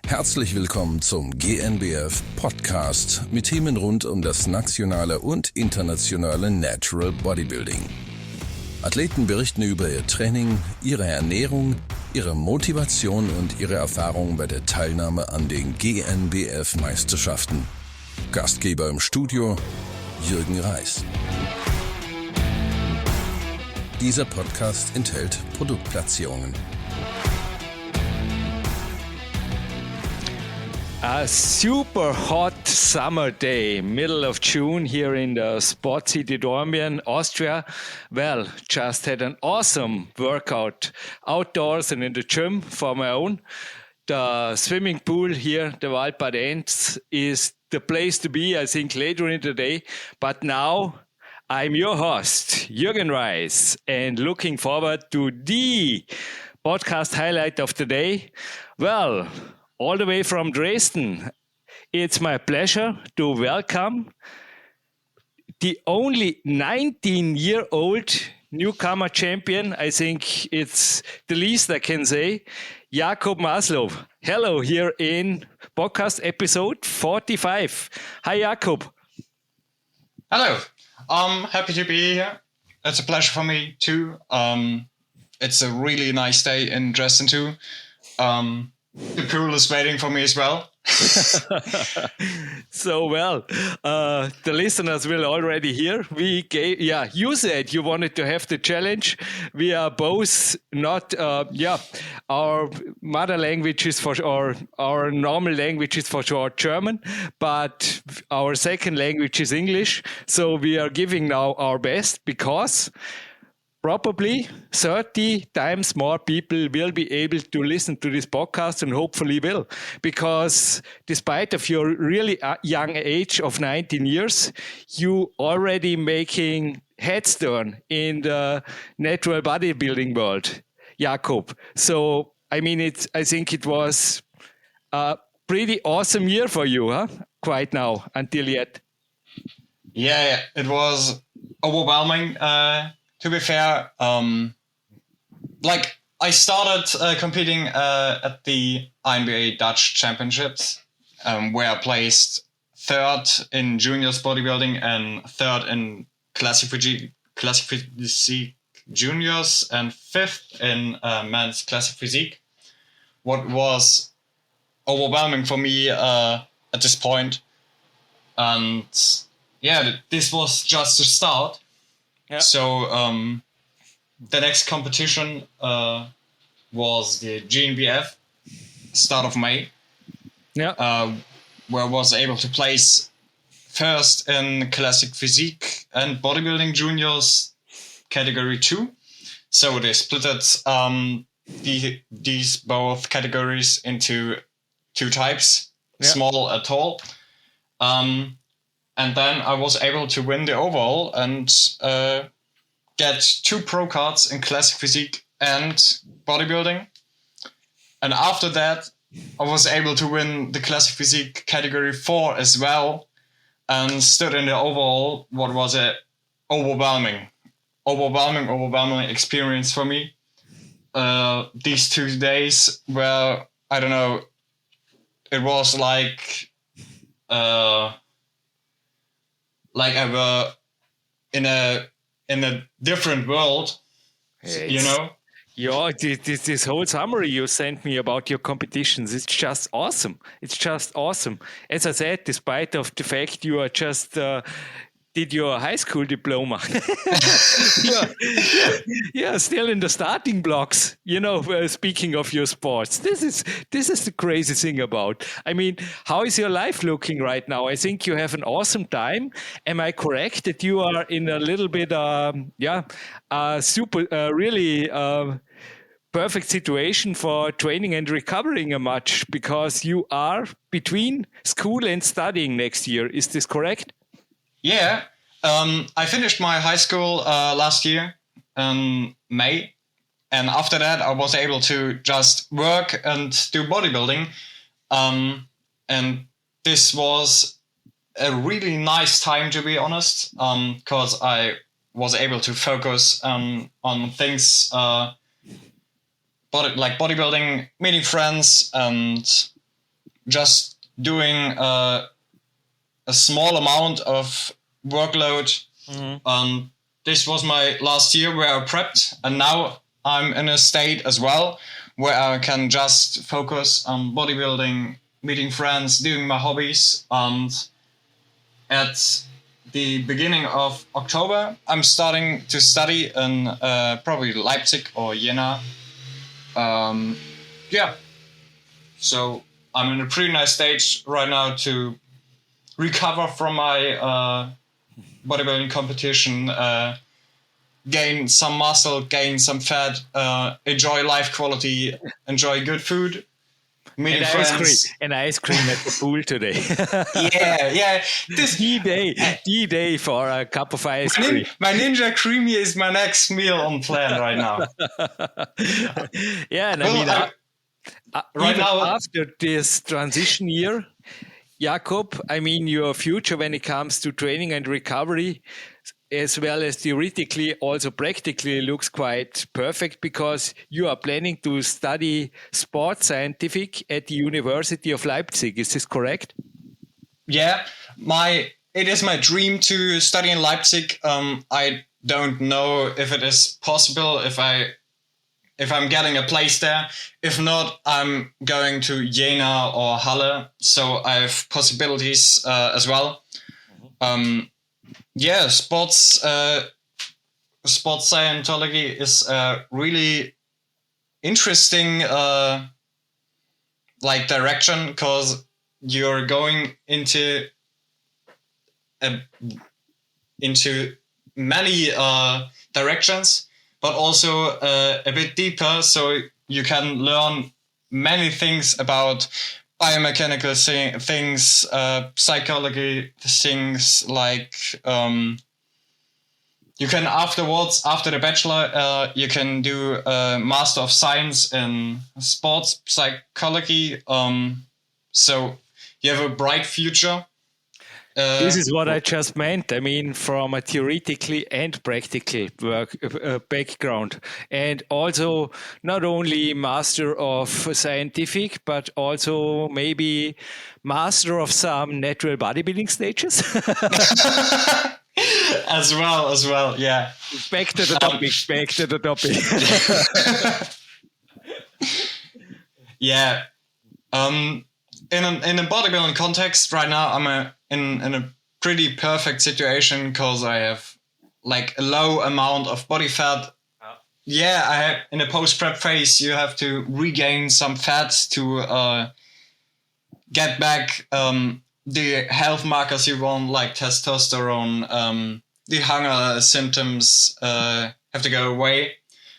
Herzlich willkommen zum GNBF Podcast mit Themen rund um das nationale und internationale Natural Bodybuilding. Athleten berichten über ihr Training, ihre Ernährung, ihre Motivation und ihre Erfahrungen bei der Teilnahme an den GNBF Meisterschaften. Gastgeber im Studio Jürgen Reis. Dieser Podcast enthält Produktplatzierungen. A super hot summer day, middle of June here in the sport city Dornbirn, Austria. Well, just had an awesome workout outdoors and in the gym for my own. The swimming pool here, the Waldbad Ends, is the place to be, I think, later in the day. But now I'm your host, Jürgen Reis, and looking forward to the podcast highlight of the day. Well, all the way from Dresden, it's my pleasure to welcome the only 19-year-old newcomer champion. I think it's the least I can say, Jakob Maslov. Hello, here in podcast episode 45. Hi, Jakob. Hello. Happy to be here. It's a pleasure for me too. It's a really nice day in Dresden too. The pool is waiting for me as well. So, the listeners will already hear. You said you wanted to have the challenge. We are both not, our mother language is our normal language is for sure German, but our second language is English. So we are giving now our best because probably 30 times more people will be able to listen to this podcast and hopefully will. Because despite of your really young age of 19 years, you already making headstone in the natural bodybuilding world, Jakob. So, I think it was a pretty awesome year for you, huh? Quite now, until yet. Yeah, it was overwhelming. To be fair, I started competing at the INBA Dutch Championships, where I placed third in juniors bodybuilding and third in Classic Physique Juniors and fifth in men's Classic Physique. What was overwhelming for me at this point. And yeah, this was just the start. Yeah. So the next competition was the GNBF, start of May, where I was able to place first in Classic Physique and Bodybuilding Juniors category 2. So they split these both categories into two types, small and tall. And then I was able to win the overall and get 2 pro cards in Classic Physique and Bodybuilding. And after that, I was able to win the Classic Physique category 4 as well and stood in the overall, what was a overwhelming experience for me. These 2 days where, I don't know, it was like I were in a different world, you know? Yeah, this whole summary you sent me about your competitions, it's just awesome. It's just awesome. As I said, despite of the fact you are just did your high school diploma. yeah, still in the starting blocks, speaking of your sports. This is the crazy thing about. How is your life looking right now? I think you have an awesome time. Am I correct that you are in a little bit, really perfect situation for training and recovering a much because you are between school and studying next year. Is this correct? Yeah, I finished my high school last year in May. And after that, I was able to just work and do bodybuilding. And this was a really nice time, to be honest, because I was able to focus on things like bodybuilding, meeting friends, and just doing a small amount of workload. This was my last year where I prepped, and now I'm in a state as well where I can just focus on bodybuilding, meeting friends, doing my hobbies. And at the beginning of October, I'm starting to study in probably Leipzig or Jena. So I'm in a pretty nice stage right now to recover from my bodybuilding competition, gain some muscle, gain some fat, enjoy life quality, enjoy good food, meeting friends. Ice cream at the pool today. yeah. This D-Day for a cup of ice cream. My Ninja Creamy is my next meal on plan right now. Yeah, and right now, after this transition year, Jakob, your future when it comes to training and recovery, as well as theoretically, also practically looks quite perfect, because you are planning to study sports scientific at the University of Leipzig. Is this correct? Yeah, it is my dream to study in Leipzig. I don't know if it is possible if I'm getting a place there. If not, I'm going to Jena or Halle. So I have possibilities as well. Sports Scientology is a really interesting direction, because you're going into many directions, but also a bit deeper, so you can learn many things about biomechanical things, psychology things, like you can afterwards, after the bachelor, you can do a Master of Science in Sports Psychology, so you have a bright future. This is what I just meant. From a theoretically and practical background, and also not only master of scientific, but also maybe master of some natural bodybuilding stages. as well, yeah. Back to the topic. Yeah. In a bodybuilding context right now, I'm in a pretty perfect situation, because I have like a low amount of body fat. I have, in a post-prep phase, you have to regain some fats to get back the health markers you want, like testosterone. The hunger symptoms have to go away.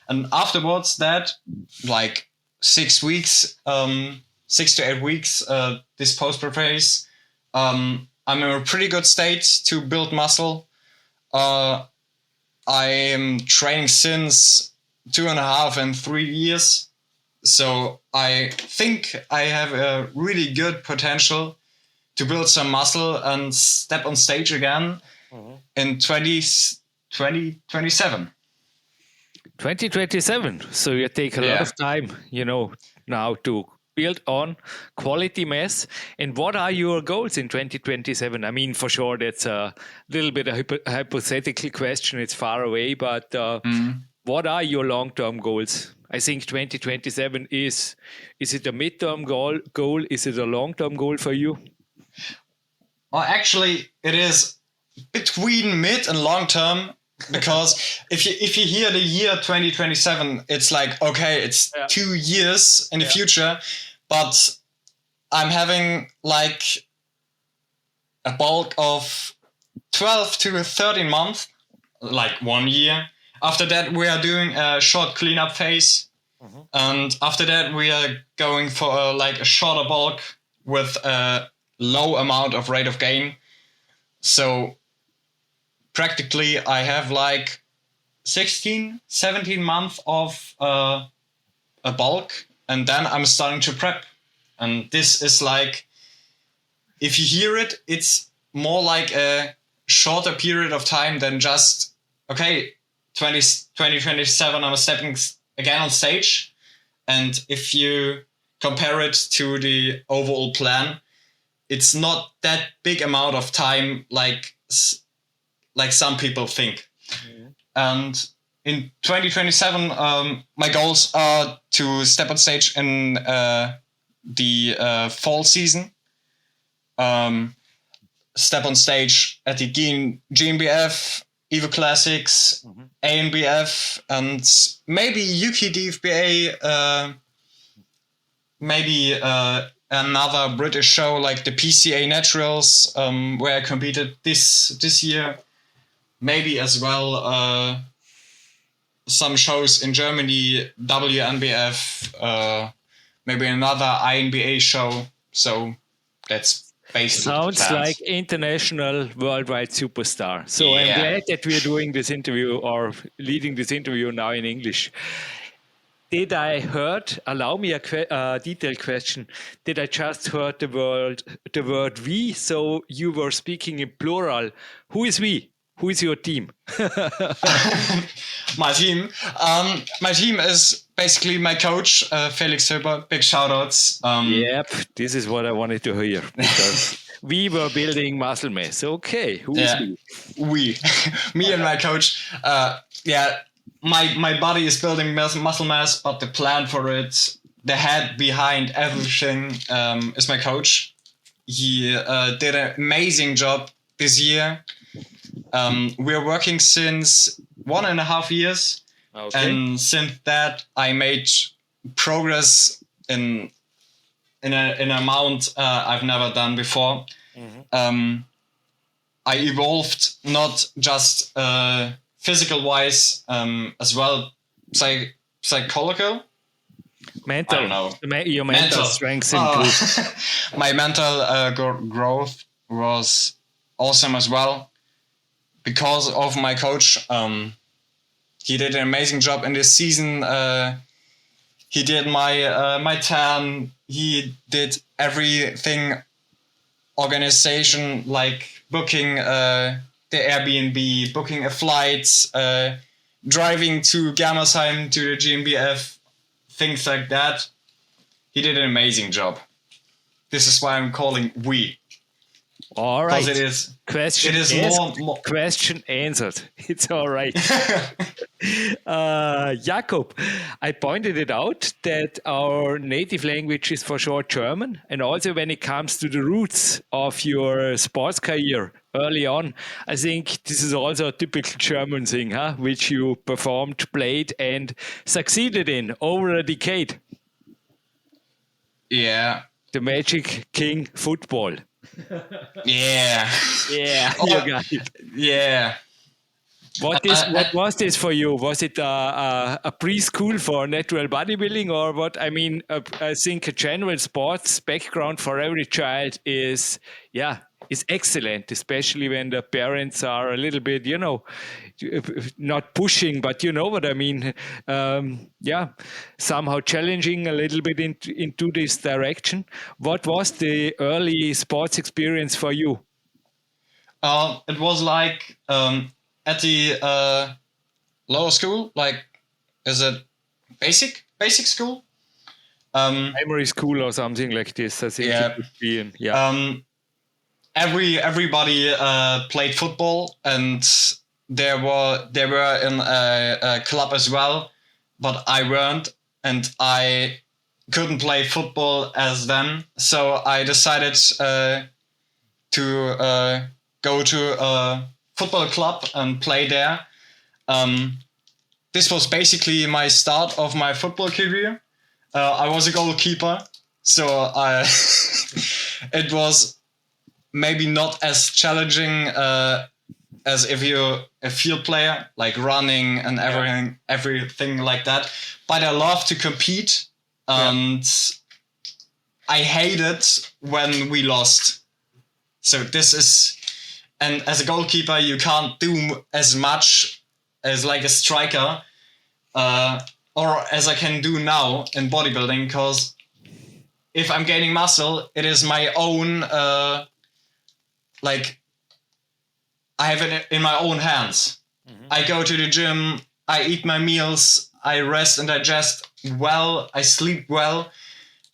And afterwards that, like 6 weeks, 6 to 8 weeks, this post-prep phase, I'm in a pretty good state to build muscle. I am training since 2.5 and 3 years. So I think I have a really good potential to build some muscle and step on stage again in 2027. 2027. So you take a lot of time, now to build on quality mass. And what are your goals in 2027? For sure, that's a little bit of a hypothetical question. It's far away, but what are your long-term goals? I think 2027 is it a midterm goal? Is it a long-term goal for you? Well, actually, it is between mid and long-term, because if you hear the year 2027, it's like, okay, it's 2 years in the future, but I'm having like a bulk of 12 to 13 months, like 1 year. After that, we are doing a short cleanup phase. And after that, we are going for a shorter bulk with a low amount of rate of gain. So practically, I have like 16, 17 months of a bulk, and then I'm starting to prep. And this is like, if you hear it, it's more like a shorter period of time than just, okay, 2027, I'm stepping again on stage. And if you compare it to the overall plan, it's not that big amount of time like some people think. Mm-hmm. And in 2027, my goals are to step on stage in the fall season. Step on stage at the GNBF, Evo Classics, mm-hmm. ANBF, and maybe UK DFBA, maybe another British show like the PCA Naturals, where I competed this year. Maybe as well some shows in Germany, WNBF, maybe another INBA show. So that's sounds like international worldwide superstar. So yeah. I'm glad that we are doing this interview or leading this interview now in English. Did I heard, allow me a detailed question, did I just heard the word we? So you were speaking in plural. Who is we? Who is your team? My team? My team is basically my coach, Felix Höber. Big shout-outs. Yep, this is what I wanted to hear. Because we were building muscle mass. Okay, who is we? We. Me and my coach. My body is building muscle mass, but the plan for it, the head behind everything is my coach. He did an amazing job this year. We're working since 1.5 years. Okay. And since that, I made progress in an amount I've never done before. Mm-hmm. I evolved not just physical-wise, as well psychological. Mental. I don't know. Your mental strength improved. My mental growth was awesome as well because of my coach. He did an amazing job in this season. He did my tan. He did everything, organization, like booking the Airbnb, booking a flight, driving to Germersheim to the GNBF, things like that. He did an amazing job. This is why I'm calling we. All right. Because it is question asked, more. Question answered. It's all right. Jakob, I pointed it out that our native language is for sure German. And also when it comes to the roots of your sports career early on, I think this is also a typical German thing, which you performed, played, and succeeded in over a decade. Yeah. The Magic King football. Yeah. Yeah, you got it. Yeah. What was this for you? Was it a preschool for natural bodybuilding or what? I mean, I think a general sports background for every child is excellent, especially when the parents are a little bit, not pushing, but you know what I mean. Somehow challenging a little bit into this direction. What was the early sports experience for you? It was like at the lower school, like is it basic school? Primary school or something like this. I think it would be in, everybody played football, and they were in a club as well, but I weren't, and I couldn't play football as them, so I decided to go to a football club and play there. This was basically my start of my football career. I was a goalkeeper, so it was maybe not as challenging as if you're a field player, like running and everything like that. But I love to compete, and I hate it when we lost. So this is, and as a goalkeeper, you can't do as much as like a striker, or as I can do now in bodybuilding, because if I'm gaining muscle, it is my own, like, I have it in my own hands. Mm-hmm. I go to the gym, I eat my meals, I rest and digest well, I sleep well,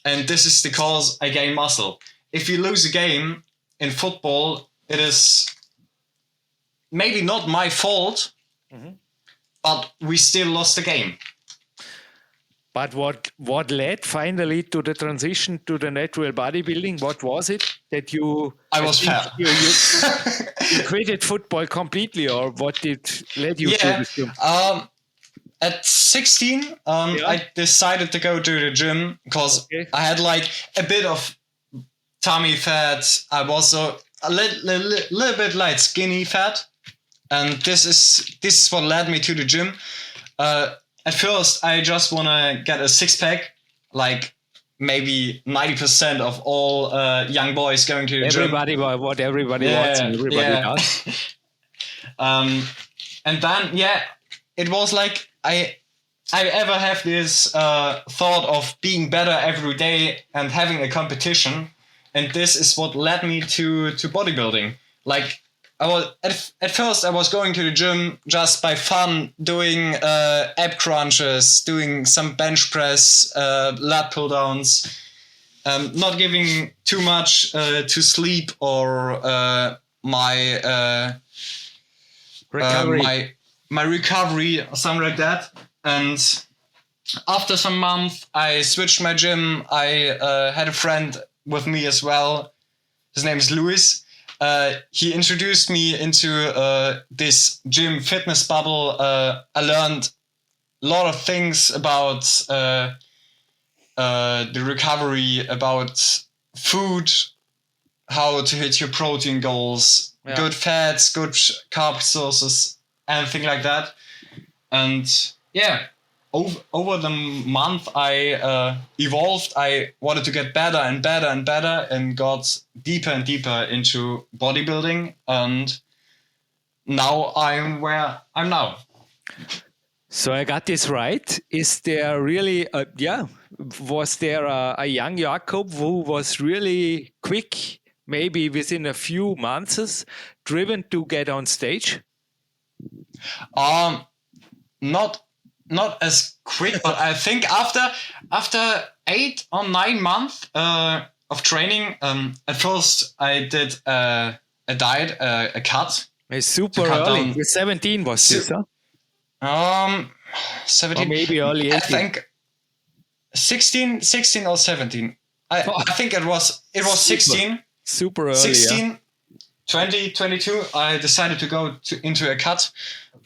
and this is because I gain muscle. If you lose a game in football, it is maybe not my fault, but we still lost the game. But what led finally to the transition to the natural bodybuilding? What was it that you? I was fat. You quitted football completely, or what did led you to this? At 16, I decided to go to the gym because I had like a bit of tummy fat. I was a little bit like skinny fat, and this is what led me to the gym. At first, I just want to get a six-pack, like maybe 90% of all young boys going to the gym. Everybody wants, and everybody does. And then, it was like I ever have this thought of being better every day and having a competition, and this is what led me to bodybuilding. Like, at first I was going to the gym just by fun, doing ab crunches, doing some bench press, lat pull downs, not giving too much to sleep or my recovery. My recovery or something like that. And after some months, I switched my gym. I had a friend with me as well. His name is Louis. He introduced me into this gym fitness bubble. I learned a lot of things about the recovery, about food, how to hit your protein goals, good fats, good carb sources, anything like that. And over the month I evolved. I wanted to get better and better and better, and got deeper and deeper into bodybuilding, and now I'm where I'm now. So I got this right. Is there really was there a young Jakob who was really quick, maybe within a few months, driven to get on stage? Not as quick, but I think after 8 or 9 months of training, at first I did a diet, a cut. It's super early. With 17 was this, huh? 17. Or maybe early 18. I think 16 or 17. I think it was 16. Super early. 16, 20, 22. I decided to go into a cut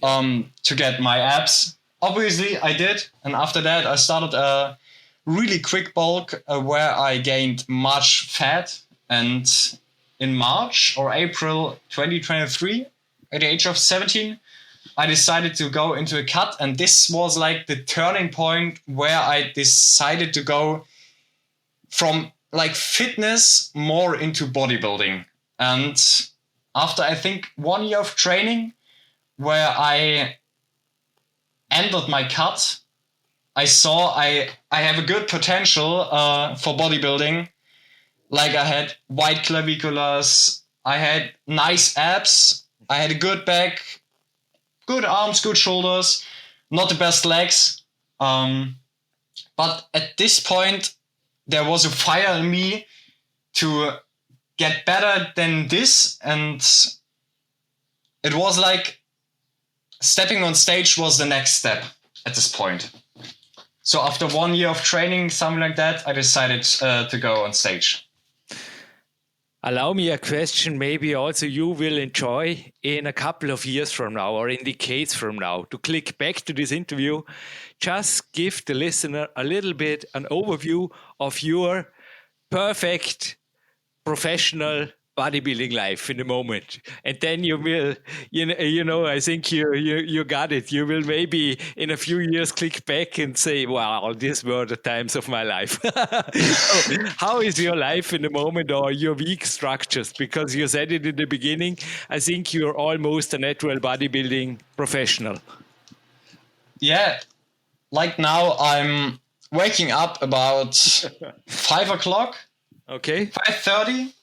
to get my abs. Obviously, I did. And after that, I started a really quick bulk where I gained much fat. And in March or April 2023, at the age of 17, I decided to go into a cut. And this was like the turning point where I decided to go from like fitness more into bodybuilding. And after, I think, 1 year of training where I ended my cut, I saw I have a good potential for bodybuilding. Like, I had wide claviculas, I had nice abs, I had a good back, good arms, good shoulders, not the best legs. But at this point, there was a fire in me to get better than this. And it was like stepping on stage was the next step at this point. So after 1 year of training, something like that, I decided to go on stage. Allow me a question maybe also you will enjoy in a couple of years from now or in decades from now. To click back to this interview, just give the listener a little bit an overview of your perfect professional bodybuilding life in the moment, and then you will, I think you got it. You will maybe in a few years click back and say, "Wow, these were the times of my life." So, how is your life in the moment, or your week structures? Because you said it in the beginning. I think you're almost a natural bodybuilding professional. Yeah, like now I'm waking up about 5 o'clock. Okay. 5:30.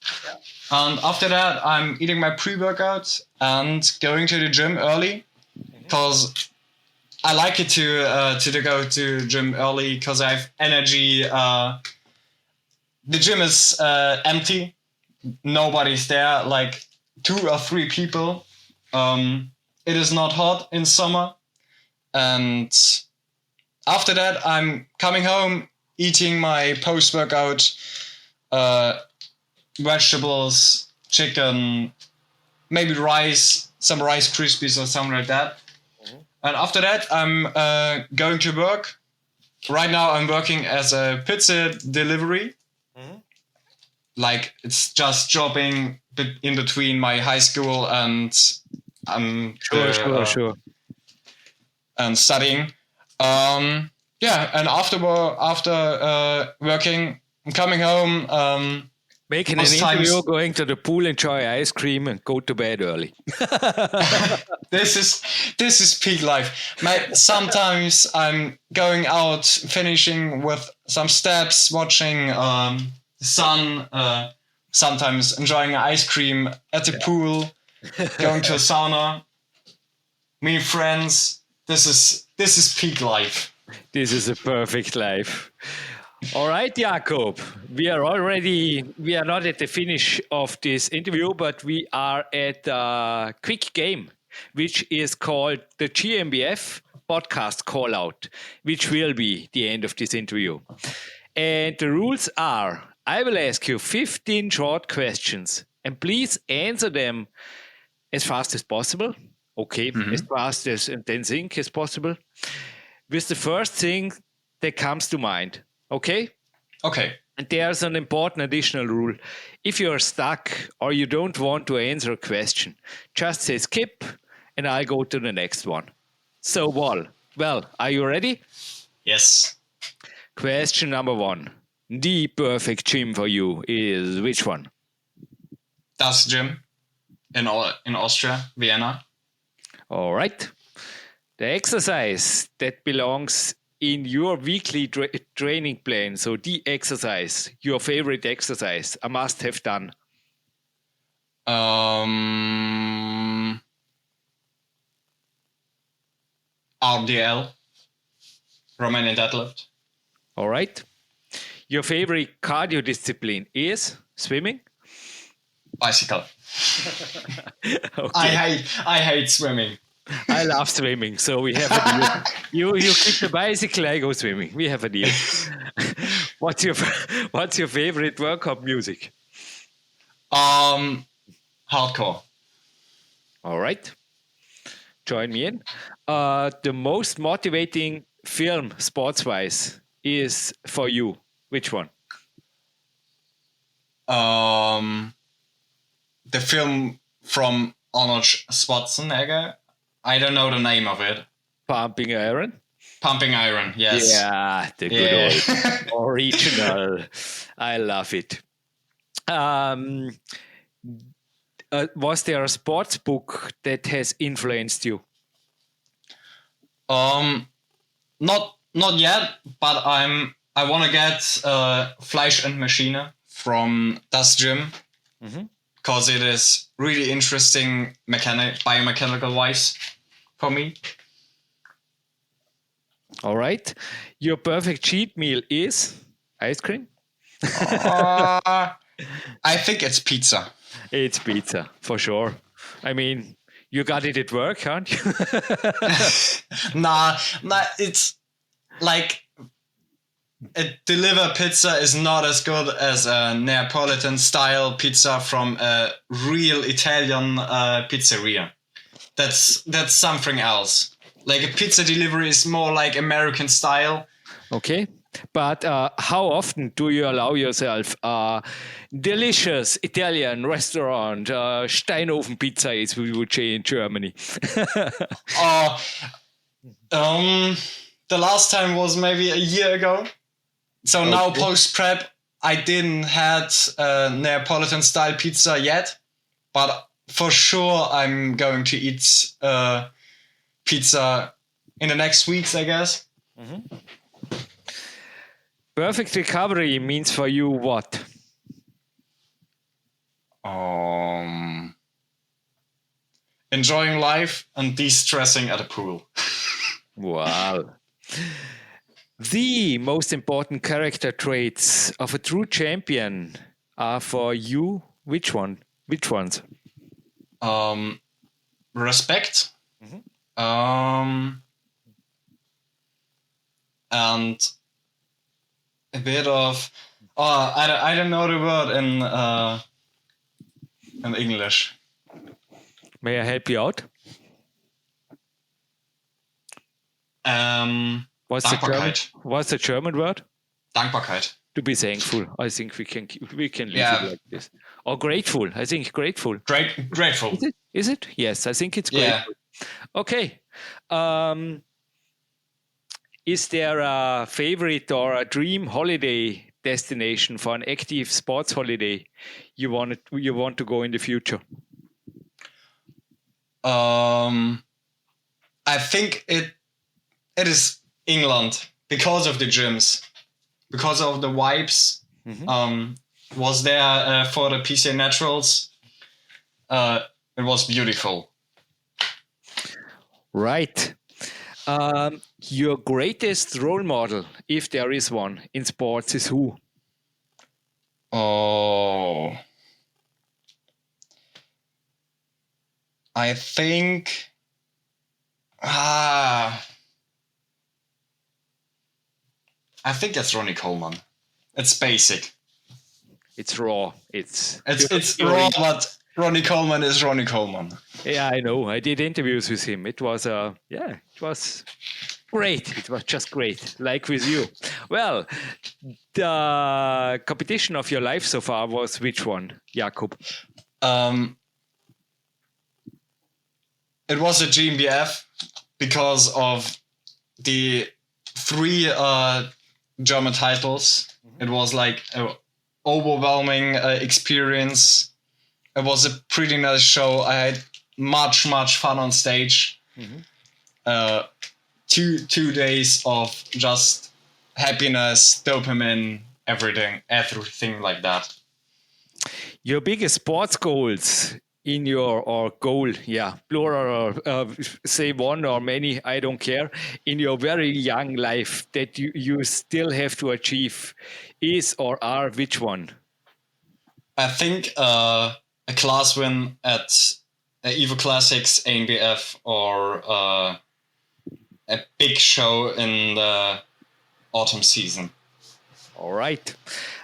And after that, I'm eating my pre-workout and going to the gym early, because I like it to go to gym early because I have energy. the gym is empty. Nobody's there, like 2 or 3 people. It is not hot in summer. And after that, I'm coming home, eating my post-workout vegetables, chicken, maybe rice, some Rice Krispies or something like that. And after that, I'm going to work. Right now, I'm working as a pizza delivery. Like, it's just jobbing in between my high school and Sure. And studying. And after working, I'm coming home. Making an interview, going to the pool, enjoy ice cream, and go to bed early. This is peak life. Sometimes I'm going out, finishing with some steps, watching the sun. Sometimes enjoying ice cream at the pool, going to a sauna, meet friends. This is peak life. This is a perfect life. All right, Jakob, we are not at the finish of this interview, but we are at a quick game, which is called the GNBF podcast call out, which will be the end of this interview. And the rules are, I will ask you 15 short questions, and please answer them as fast as possible. Okay, as fast as and then think as possible. With the first thing that comes to mind. Okay? Okay. And there's an important additional rule. If you're stuck or you don't want to answer a question, just say skip and I'll go to the next one. So, well, are you ready? Yes. Question number 1. The perfect gym for you is which one? Das Gym in Austria, Vienna. All right. The exercise that belongs in your weekly training plan, so the exercise, your favorite exercise, a must-have done. RDL, Romanian deadlift. All right. Your favorite cardio discipline is swimming? Bicycle. Okay. I hate swimming. I love swimming, so we have a deal. You keep the bicycle, I go swimming. We have a deal. What's your favorite workout music? Hardcore. All right. Join me in. The most motivating film, sports-wise, is for you. Which one? The film from Arnold Schwarzenegger. I don't know the name of it. Pumping Iron? Pumping Iron, yes. Yeah, the good old original. I love it. Was there a sports book that has influenced you? Not yet, but I want to get Fleisch and Maschine from Das Gym because it is really interesting biomechanical wise for me. All right. Your perfect cheat meal is ice cream? I think it's pizza. It's pizza, for sure. I mean, you got it at work, aren't you? Nah, it's like a delivered pizza is not as good as a Neapolitan style pizza from a real Italian pizzeria. That's something else. Like a pizza delivery is more like American style. Okay. But how often do you allow yourself delicious Italian restaurant, Steinofen pizza, as we would say in Germany? The last time was maybe a year ago. So now post-prep, I didn't had Neapolitan style pizza yet. But for sure, I'm going to eat pizza in the next weeks, I guess. Mm-hmm. Perfect recovery means for you what? Enjoying life and de-stressing at a pool. Wow. The most important character traits of a true champion are for you. Which one? Which ones? Respect. And a bit of I don't know the word in English. May I help you out? What's the German word? Dankbarkeit. To be thankful. I think we can leave it like this. Or grateful. I think grateful. Grateful. Is it? Yes, I think it's grateful. Yeah. Okay. Is there a favorite or a dream holiday destination for an active sports holiday you want to go in the future? I think it is England because of the gyms, because of the vibes. Was there for the PCA Naturals. It was beautiful. Right. Your greatest role model, if there is one, in sports is who? Oh, I think that's Ronnie Coleman. It's basic. It's raw. It's raw, but Ronnie Coleman is Ronnie Coleman. Yeah, I know. I did interviews with him. It was it was great. It was just great, like with you. Well, the competition of your life so far was which one, Jakob? It was a GNBF because of the 3 German titles. It was like an overwhelming experience. It was a pretty nice show. I had much fun on stage. 2 days of just happiness, dopamine, everything like that. Your biggest sports goals in your goal, plural, or say one or many, I don't care, in your very young life that you still have to achieve is or are which one? I think a class win at Evo Classics, GNBF, or a big show in the autumn season. All right.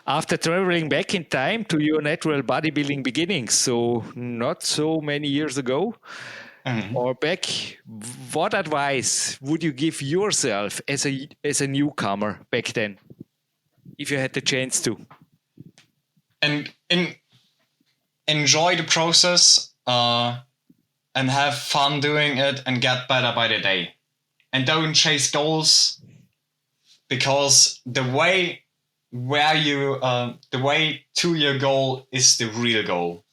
After traveling back in time to your natural bodybuilding beginnings, so not so many years ago, or back, what advice would you give yourself as a newcomer back then, if you had the chance to? And enjoy the process and have fun doing it and get better by the day. And don't chase goals, because the way to your goal is the real goal.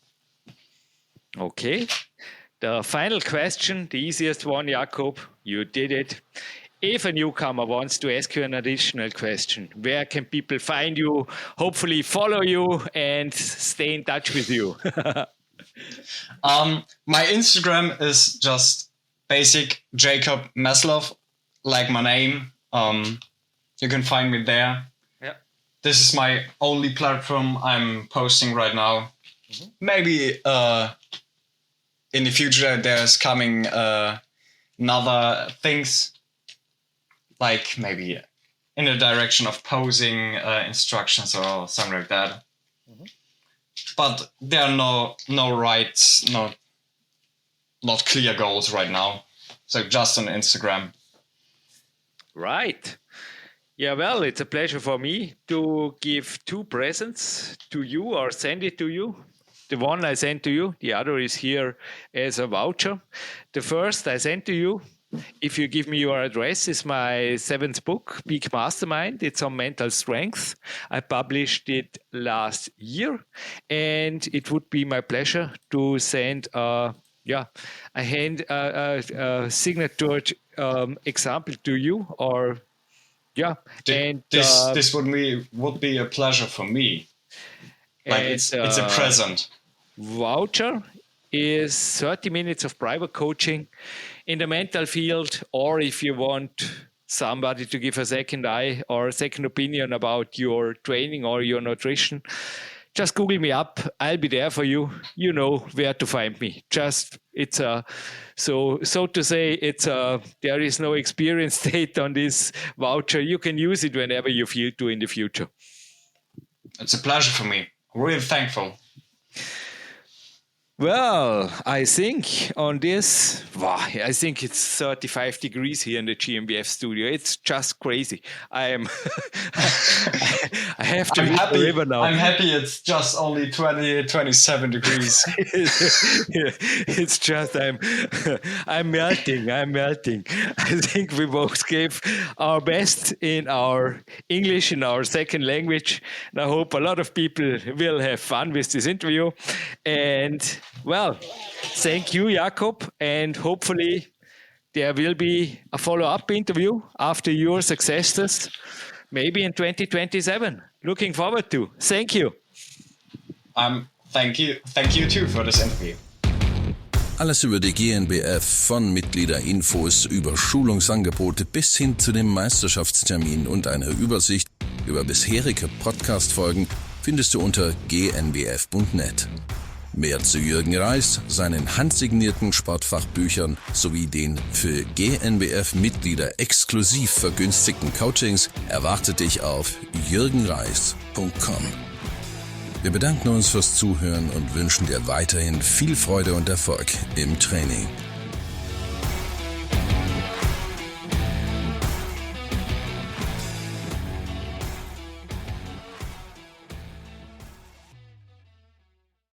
Okay. The final question, the easiest one, Jakob, you did it. If a newcomer wants to ask you an additional question, where can people find you, hopefully follow you and stay in touch with you? My Instagram is just basic Jakob Maslov, like my name. You can find me there. Yeah. This is my only platform I'm posting right now. Maybe in the future there's coming another things, like maybe in the direction of posing instructions or something like that. But there are no rights, not clear goals right now. So just on Instagram. Right. Yeah, well, it's a pleasure for me to give 2 presents to you or send it to you. The one I sent to you, the other is here as a voucher. The first I sent to you, if you give me your address, is my 7th book, Peak Mastermind. It's on mental strength. I published it last year, and it would be my pleasure to send a signature example to you, or this would be a pleasure for me. Like it's a present. Voucher is 30 minutes of private coaching in the mental field, or if you want somebody to give a second eye or second opinion about your training or your nutrition, just Google me up. I'll be there for you. You know where to find me. It's so to say, there is no experience date on this voucher. You can use it whenever you feel to in the future. It's a pleasure for me. Really thankful. Well, I think on this, I think it's 35 degrees here in the GNBF studio. It's just crazy. I have to leave the river now. I'm happy it's just only 27 degrees. It's just, I'm melting. I think we both gave our best in our English, in our second language. And I hope a lot of people will have fun with this interview. And well, thank you, Jakob, and hopefully there will be a follow-up interview after your successes, maybe in 2027. Looking forward to. Thank you. Thank you too for this interview. Alles über die GNBF, von Mitgliederinfos über Schulungsangebote bis hin zu dem Meisterschaftstermin und eine Übersicht über bisherige Podcast-Folgen findest du unter gnbf.net. Mehr zu Jürgen Reis, seinen handsignierten Sportfachbüchern sowie den für GNBF-Mitglieder exklusiv vergünstigten Coachings erwartet dich auf jürgenreis.com. Wir bedanken uns fürs Zuhören und wünschen dir weiterhin viel Freude und Erfolg im Training.